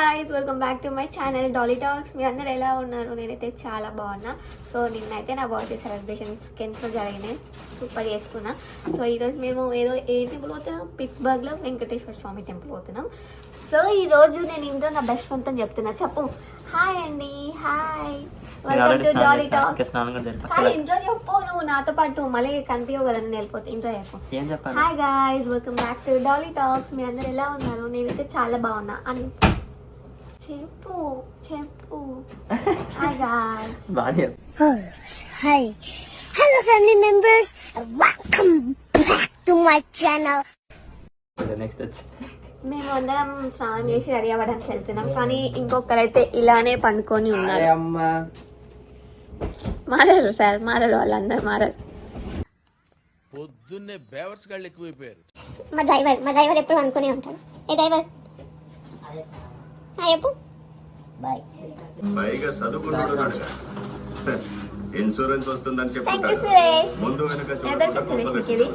guys, welcome back to my channel Dolly Talks. మీ అందరూ ఎలా ఉన్నారు? నేనైతే చాలా బాగున్నా. సో నిన్నైతే నా బర్త్డే సెలబ్రేషన్స్ కెంట్లో జరిగినాయి, సూపర్ చేసుకున్నా. సో ఈరోజు మేము ఏ టెంపుల్ పోతున్నాం? పిట్స్బర్గ్లో వెంకటేశ్వర స్వామి టెంపుల్ పోతున్నాం. సో ఈరోజు నేను ఇంట్లో నా బెస్ట్ ఫ్రెండ్ తో చెప్తున్నా. చెప్పు హాయ్ అండి. Hi, welcome to Dolly talks. కానీ ఇంట్రో చెప్పు, నువ్వు నాతో పాటు మళ్ళీ కనిపించవు కదా, నేను వెళ్ళిపోతే ఇంట్రో చెప్పు. Hi guys, welcome back to Dolly Talks. మీ అందరు ఎలా ఉన్నారు? నేనైతే చాలా బాగున్నా అని చెప్పు. Hi guys. Hi, hello family members, welcome back to my channel. మేము అందరం స్నానం చేసి రెడీ అవ్వడానికి వెళ్తున్నాం, కానీ ఇంకొకరైతే ఇలానే పండుకొని ఉన్నారు. మారారు సార్, మారారు, వాళ్ళందరూ మారారు. పొద్దున్నే బేవర్స్ గాళ్ళు ఎక్కువైపోయారు. మా డ్రైవర్ ఎప్పుడు అనుకునే ఉంటాడు. ఏ డ్రైవర్, హాయ్ చెప్పు. బాయ్. పైగా చదువుకున్నాడు, ఇన్సూరెన్స్ వస్తుందని థ్యాంక్ యూ సురేష్. ముందు వెనక చూడండి.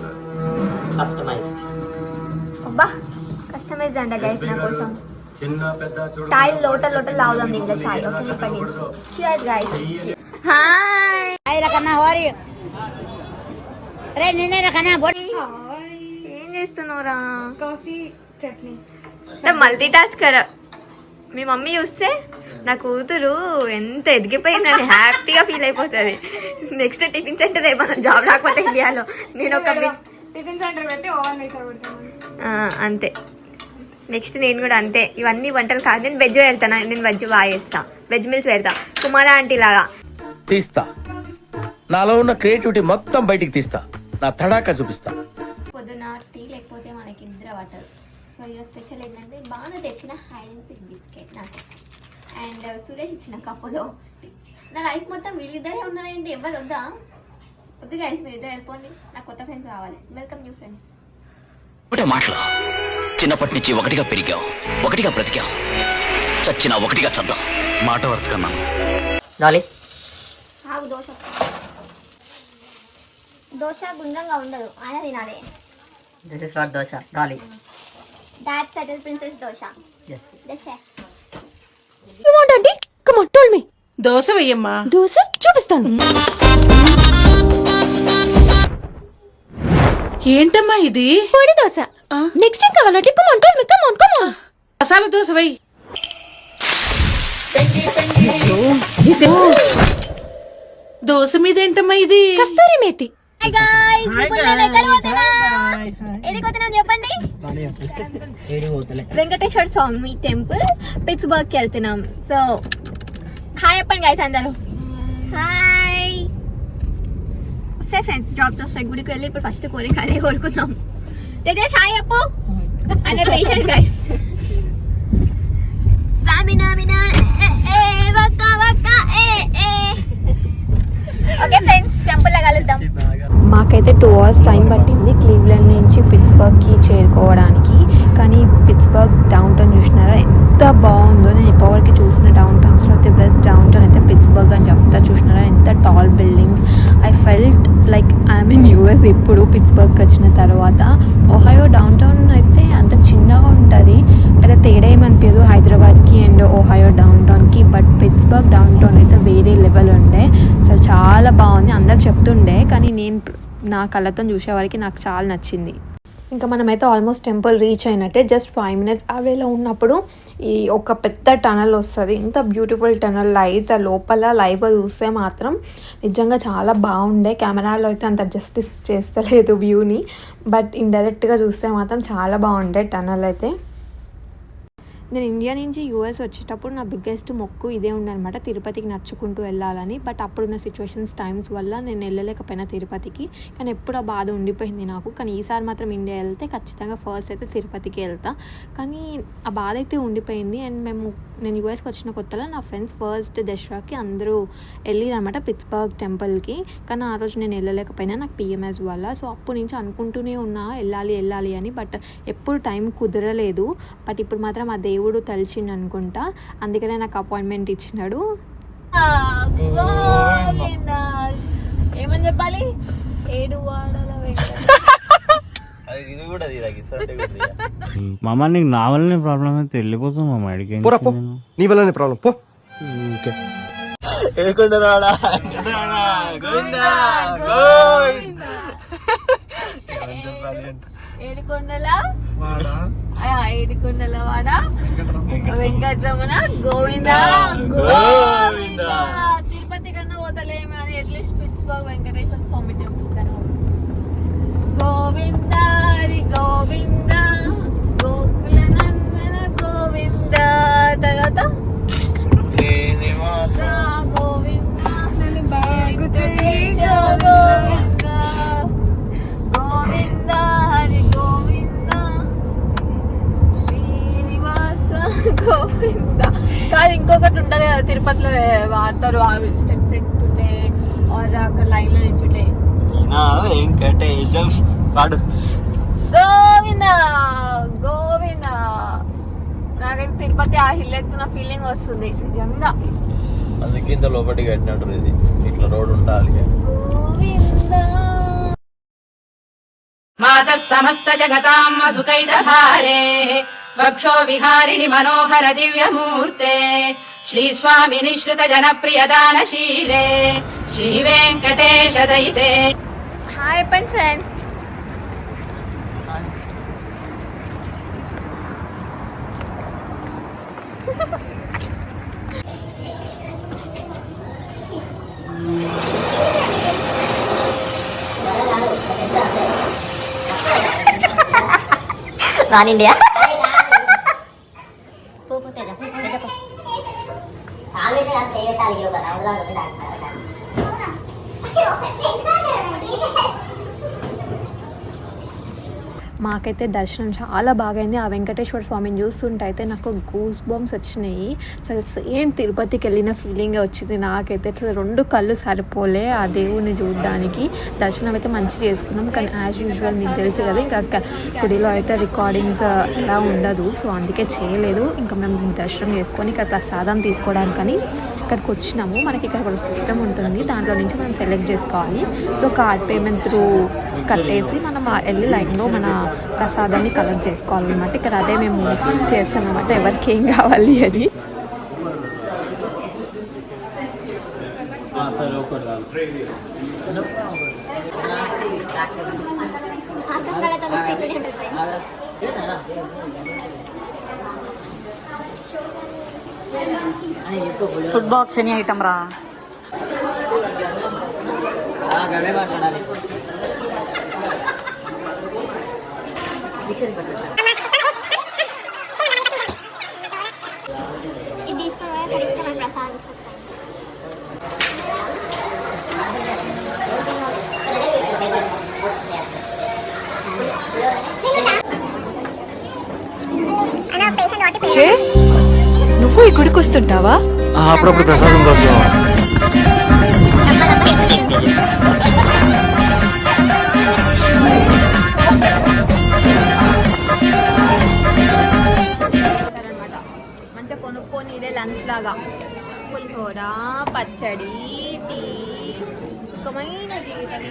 అబ్బా కస్టమైజ్ అంట గైస్ నా కోసం. చిన్న పెద్ద చూడు, టైల్ లోటల్ లావుదాం దీంట్లో చాయ్. ఓకే చెప్పండి. cheers guys. హాయ్ హాయ్ రకన్నా, హౌ ఆర్ యు? రే నిన్నే రకన్నా బోడి. ఏం చేస్తున్నావురా? కాఫీ చట్నీ. Multi tasker. మీ మమ్మీ చూస్తే నా కూతురు ఎంత ఎదిగిపోయిందని హ్యాపీగా ఫీల్ అయిపోతుంది. నెక్స్ట్ టిఫిన్ సెంటర్ ఏమన్నా జాబ్ రాకపోతే ఇండియాలో నేను ఒక టిఫిన్ సెంటర్ పెట్టి ఓవెన్ వేసి పెడతాను. అంతే. నెక్స్ట్ నేను కూడా అంతే. ఇవన్నీ వంటలు కాదు, నేను వెజ్ పెడతాను. నేను వెజ్ బాగా చేస్తా, వెజ్ మీల్స్ పెడతా, కుమార ఆంటీ లాగా తీస్తా. నాలో ఉన్న క్రియేటివిటీ మొత్తం బయటికి తీస్తా, నా తడాకా చూపిస్తా. పొద్దున టీ లేకపోతే మనకి నిద్ర పట్టదు. సో ఈరోజు స్పెషల్ ఏంటంటే బాగా తెచ్చిన హైడెన్సీ బిస్కెట్ నాకు, అండ్ సురేష్ ఇచ్చిన కప్పులో. నా లైఫ్ మొత్తం వీళ్ళిద్దరే ఉన్నారండి, ఎవరు వద్దా? వద్దు గైస్, మీరు ఇద్దరు వెళ్ళిపోండి. నాకు కొత్త ఫ్రెండ్స్ కావాలి. Welcome new friends. ఒకటే మాటలు, చిన్నప్పటి నుంచి ఒకటిగా పెరిగాం, ఒకటిగా బ్రతికాం, చచ్చిన ఒకటిగా చద్దాం. మాట వరుసకన్నా డాలీ. ఆగు, దోశ గుండ్రంగా ఉండదు, ఆయన తినాలి. This is what dosa Dolly. That settle princess dosa. yes dosa. You want auntie? Come on, tell me. Dosa వెయ్యమ్మా. దోశ చూపిస్తాను. ఏంటమ్మా ఇది? పొడి దోశ. నెక్స్ట్ టైం కావాలంటే come on, tell me. Come on. Masala dosa వెయ్యి. దోశ మీద ఏంటమ్మా ఇది? కస్తూరి మేతి. హాయ్ గైస్, ఇప్పుడు మేము ఎక్కడ పోతున్నాం? ఎక్కడికి పోతున్నాం చెప్పండి? వెంకటేశ్వర స్వామి టెంపుల్ పిట్స్బర్గ్ కి వెళ్తున్నాం. సో హాయ్ చెప్పండి గైస్ అందరూ. హాయ్. వస్తాయి ఫ్రెండ్స్, జాబ్స్ వస్తాయి. గుడికి వెళ్ళి ఇప్పుడు ఫస్ట్ కోరిక అదే కోరుకుందాం. దగ్గర హాయ్ చెప్పు. అదే పేషెంట్ గైస్. సామినా ఓకే ఫ్రెండ్స్, టెంపుల్ లో కలుద్దాం. మాకైతే 2 hours టైం పట్టింది క్లీవ్లాండ్ నుంచి పిట్స్బర్గ్కి చేరుకోవడానికి. కానీ పిట్స్బర్గ్ డౌన్ టౌన్ చూసినారా ఎంత బాగుందో. నేను ఇప్పటివరకు చూసిన డౌన్ టౌన్స్లో అయితే బెస్ట్ డౌన్ టౌన్ అయితే పిట్స్బర్గ్ అని చెప్తా. చూసినారా ఎంత tall buildings. I felt like I'm in US ఇప్పుడు పిట్స్బర్గ్కి వచ్చిన తర్వాత. ఓహాయో డౌన్ టౌన్ అయితే అంత చిన్నగా ఉంటుంది, పెద్ద తేడా ఏమనిపించదు హైదరాబాద్కి అండ్ ఓహాయో డౌన్ టౌన్కి. బట్ పిట్స్బర్గ్ డౌన్ టౌన్ అయితే వేరే లెవెల్ ఉండే, అసలు చాలా బాగుంది. అందరు చెప్తుండే, కానీ నేను నా కళ్ళతో చూసేవారికి నాకు చాలా నచ్చింది. ఇంకా మనమైతే ఆల్మోస్ట్ టెంపుల్ రీచ్ అయినట్టే. జస్ట్ 5 minutes అవేలో ఉన్నప్పుడు ఈ ఒక పెద్ద టనల్ వస్తుంది. ఎంత బ్యూటిఫుల్ టనల్. అయితే లోపల లైవ్గా చూస్తే మాత్రం నిజంగా చాలా బాగుండే. కెమెరాలో అయితే అంత జస్టిస్ చేస్తలేదు వ్యూని, బట్ ఇండైరెక్ట్గా చూస్తే మాత్రం చాలా బాగుండే టనల్ అయితే. నేను ఇండియా నుంచి యూఎస్ వచ్చేటప్పుడు నా బిగ్గెస్ట్ మొక్కు ఇదే ఉండనమాట, తిరుపతికి నడుచుకుంటూ వెళ్ళాలని. బట్ అప్పుడున్న సిచ్యువేషన్స్ టైమ్స్ వల్ల నేను వెళ్ళలేకపోయినా తిరుపతికి. కానీ ఎప్పుడు ఆ బాధ ఉండిపోయింది నాకు. కానీ ఈసారి మాత్రం ఇండియా వెళ్తే ఖచ్చితంగా ఫస్ట్ అయితే తిరుపతికి వెళ్తా. కానీ ఆ బాధ అయితే ఉండిపోయింది. అండ్ నేను యూఎస్కి వచ్చిన కొత్తలో నా ఫ్రెండ్స్ ఫస్ట్ దసరాకి అందరూ వెళ్ళిరనమాట పిట్స్బర్గ్ టెంపుల్కి. కానీ ఆ రోజు నేను వెళ్ళలేకపోయినా, నాకు పిఎంఎస్ వల్ల. సో అప్పటి నుంచి అనుకుంటూనే ఉన్నా వెళ్ళాలి అని, బట్ ఎప్పుడు టైం కుదరలేదు. బట్ ఇప్పుడు మాత్రం ఆ దేవుడు తలిచిండు అనుకుంటా, అందుకనే నాకు అపాయింట్మెంట్ ఇచ్చినాడు. ఏమని చెప్పాలి? 7 వాడల మామ నీకు నా వల్లనే ప్రాబ్లం అయితే వెళ్ళిపోతాం మామ అడిగి పోరా నీ వల్లనే ప్రాబ్లం పో ఓకే ఏడుకొండల వాడ వెంకటరమణ గోవింద గోవింద. తిరుపతి కన్నా పోతలేము అని అట్లీస్ట్ పిట్స్బర్గ్ వెంకటేశ్వర స్వామి టెంపుల్ కన్నా గోవింద హరి గోవింద గోకుల నందన గోవింద. తర్వాత గోవింద గోవింద గోవింద హరి గోవింద శ్రీనివాస గోవింద. కానీ ఇంకొకటి ఉంటుంది కదా తిరుపతిలో వాడతారు ఆ స్టెప్స్ ఎక్కుతుంటే అక్కడ లైన్లో నిల్చుంటే వెంకటేశం పాడు గోవింద గోవింద. నాకైతే తిరుపతి ఆ హిల్ ఎక్కుతున్న ఫీలింగ్ వస్తుంది నిజంగా. అందుకే ఇంత లోపలికి కట్టినట్టు ఇది ఇట్లా రోడ్ ఉండాలి. గోవింద మాతః సమస్త జగతాం మధుకైటహారే వక్షో విహారిణి మనోహర దివ్యమూర్తే శ్రీ స్వామి నిశ్రుత జనప్రియ దానశీలే శ్రీ వెంకటేశ దయితే. హాయ్ చెప్పండి ఫ్రెండ్స్. రానిండియా మాకైతే దర్శనం చాలా బాగైంది. ఆ వెంకటేశ్వర స్వామిని చూస్తుంటే అయితే నాకు గూస్ బాంబ్స్ వచ్చినాయి. అసలు సేమ్ తిరుపతికి వెళ్ళిన ఫీలింగే వచ్చింది నాకైతే. అసలు రెండు కళ్ళు సరిపోలే ఆ దేవుడిని చూడడానికి. దర్శనం అయితే మంచి చేసుకున్నాం. కానీ యాజ్ యూజువల్ మీకు తెలుసు కదా ఇంకా గుడిలో అయితే రికార్డింగ్స్ అలా ఉండదు, సో అందుకే చేయలేదు. ఇంకా మేము దర్శనం చేసుకొని ఇక్కడ ప్రసాదం తీసుకోవడానికని ఇక్కడికి వచ్చినాము. మనకి ఇక్కడ సిస్టమ్ ఉంటుంది, దాంట్లో నుంచి మనం సెలెక్ట్ చేసుకోవాలి. సో కార్డ్ పేమెంట్ త్రూ కట్టేసి మనం వెళ్ళి లైన్లో మన ప్రసాదాన్ని కలెక్ట్ చేసుకోవాలన్నమాట. ఇక్కడ అదే మేము చేస్తాం అన్నమాట, ఎవరికి ఏం కావాలి అని. ఫుడ్ బాక్స్ ఎనీ ఐటమ్ రా ఇది తీసుకుని ప్రసాదం నువ్వు ఈ గుడికి వస్తుంటావా? అప్పుడప్పుడు ప్రసాదం కోసం మంచిగా కొనుక్కొని ఇదే లంచ్ లాగా పులిహోర పచ్చడి టీ సుఖమైన జీవితం.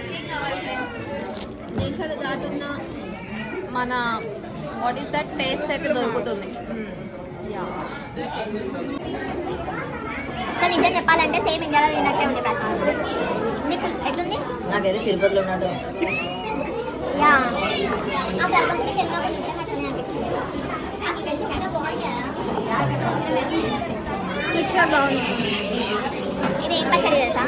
దేశాలు దాటున్న మన వాట్ ఈస్ దట్ టేస్ట్ అయితే దొరుకుతుంది. అసలు నిజం చెప్పాలంటే సేమ్ ఇండియాలో తిన్నట్టే ఉంది ప్రసాదం. నీకు ఎట్లుంది? నాకైతే తిరుపతిలో ఉన్నాడు. యా ఆ ప్రసాదంకి వెళ్ళినప్పుడు నిజంగా అట్లనే అనిపిస్తుంది. ఇది ఏం పచ్చడి తెలుసా?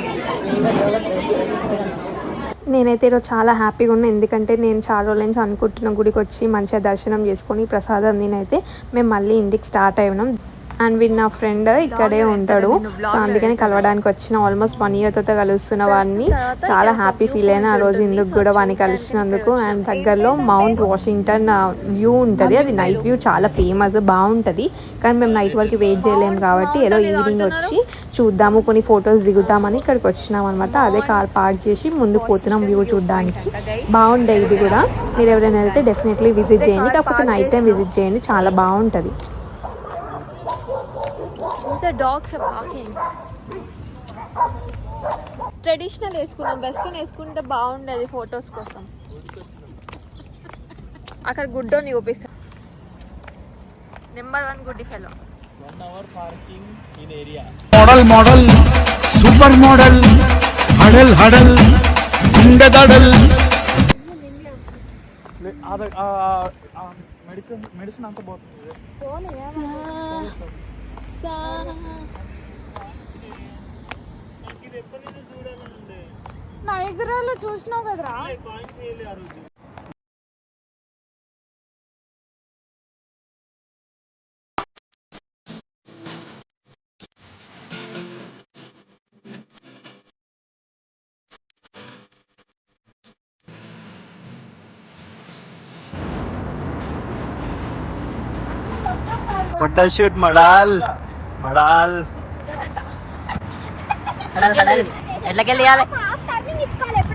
నేనైతే ఈరోజు చాలా హ్యాపీగా ఉన్నా, ఎందుకంటే నేను చాలా రోజుల నుంచి అనుకుంటున్న గుడికి వచ్చి మంచిగా దర్శనం చేసుకొని ప్రసాదం తినైతే మేము మళ్ళీ ఇంటికి స్టార్ట్ అయినాం. అండ్ వీడు నా ఫ్రెండ్ ఇక్కడే ఉంటాడు, సో అందుకని కలవడానికి వచ్చిన. ఆల్మోస్ట్ 1 year తర్వాత కలుస్తున్న వాడిని చాలా హ్యాపీ ఫీల్ అయినా ఆ రోజు ఇందుకు కూడా వాడిని కలిసినందుకు. అండ్ దగ్గరలో మౌంట్ వాషింగ్టన్ వ్యూ ఉంటుంది, అది నైట్ వ్యూ చాలా ఫేమస్, బాగుంటుంది. కానీ మేము నైట్ వరకు వెయిట్ చేయలేము కాబట్టి ఏదో ఈవినింగ్ వచ్చి చూద్దాము, కొన్ని ఫొటోస్ దిగుతామని ఇక్కడికి వచ్చినాం అనమాట. అదే కార్ పార్క్ చేసి ముందుకు పోతున్నాం వ్యూ చూడడానికి. బాగుండే ఇది కూడా, మీరు ఎవరైనా వెళ్తే డెఫినెట్లీ విజిట్ చేయండి, కాకపోతే నైట్ టైం విజిట్ చేయండి, చాలా బాగుంటుంది. The dogs are barking. Traditional వేసుకుందాం, వెస్ట్రన్ వేసుకుంటే బాగుండేది ఫొటోస్ కోసం. అక్కడ గుడ్డోని చూపిస్తా. నెంబర్ 1 గుడ్డి fellow. Model model super model హడల్ హడల్ గుండెదడల్ మెడిసిన్ అంత పోతుంది. నైగ్రాలో చూసినావు కదరా. What shoot madal madal ఎట్లకెళ్ళి ఇవ్వాలి? Fast turning ఇచ్చుకోవాలి.